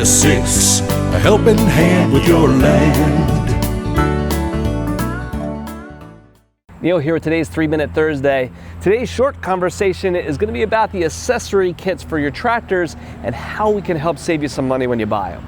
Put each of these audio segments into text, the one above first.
6, a helping hand with your land. Neil here with today's 3-Minute Thursday. Today's short conversation is going to be about the accessory kits for your tractors and how we can help save you some money when you buy them.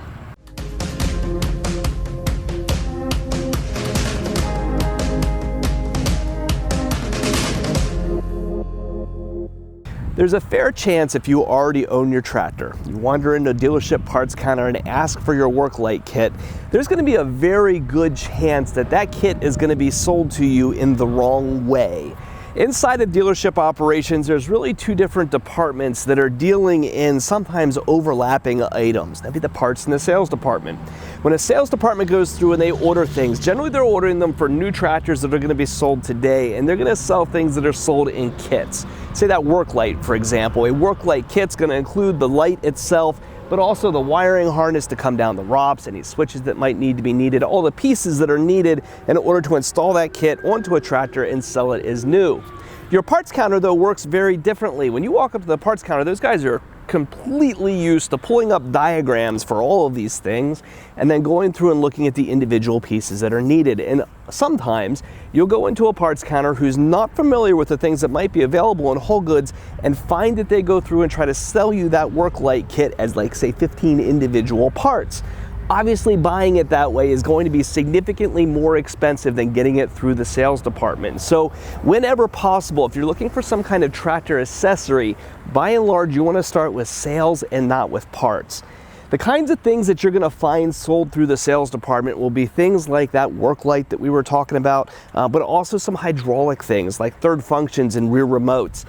There's a fair chance if you already own your tractor, you wander into a dealership parts counter and ask for your work light kit, there's going to be a very good chance that that kit is going to be sold to you in the wrong way. Inside of dealership operations, there's really two different departments that are dealing in sometimes overlapping items. That'd be the parts and the sales department. When a sales department goes through and they order things, generally they're ordering them for new tractors that are going to be sold today, and they're going to sell things that are sold in kits. Say that work light, for example. A work light kit's going to include the light itself, but also the wiring harness to come down the ROPS, any switches that might need to be needed, all the pieces that are needed in order to install that kit onto a tractor and sell it as new. Your parts counter, though, works very differently. When you walk up to the parts counter, those guys are completely used to pulling up diagrams for all of these things and then going through and looking at the individual pieces that are needed. And sometimes you'll go into a parts counter who's not familiar with the things that might be available in whole goods and find that they go through and try to sell you that work light kit as, like, say 15 individual parts. Obviously, buying it that way is going to be significantly more expensive than getting it through the sales department. So whenever possible, if you're looking for some kind of tractor accessory, by and large, you want to start with sales and not with parts. The kinds of things that you're going to find sold through the sales department will be things like that work light that we were talking about, but also some hydraulic things like third functions and rear remotes.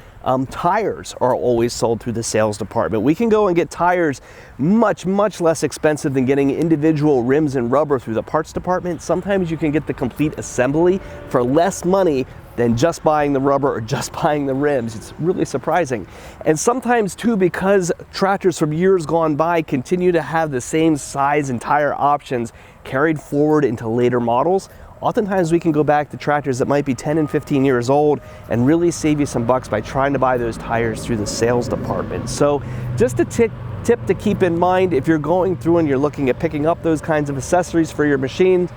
Tires are always sold through the sales department. We can go and get tires much less expensive than getting individual rims and rubber through the parts department. Sometimes you can get the complete assembly for less money than just buying the rubber or just buying the rims. It's really surprising. And sometimes too, because tractors from years gone by continue to have the same size and tire options carried forward into later models, oftentimes we can go back to tractors that might be 10 and 15 years old and really save you some bucks by trying to buy those tires through the sales department. So just a tip to keep in mind if you're going through and you're looking at picking up those kinds of accessories for your machine,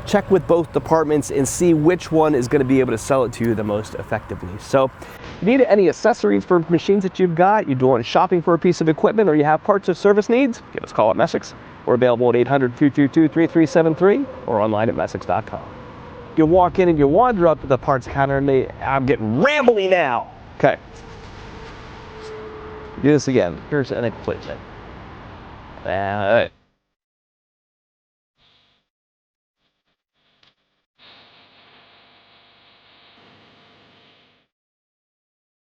check with both departments and see which one is going to be able to sell it to you the most effectively. So if you need any accessories for machines that you've got, you're doing shopping for a piece of equipment, or you have parts or service needs, give us a call at Messick's. We're available at 800-222-3373 or online at Messick's.com. You walk in and you wander up to the parts counter and I'm getting rambly now. Okay. Do this again. Here's an equipment.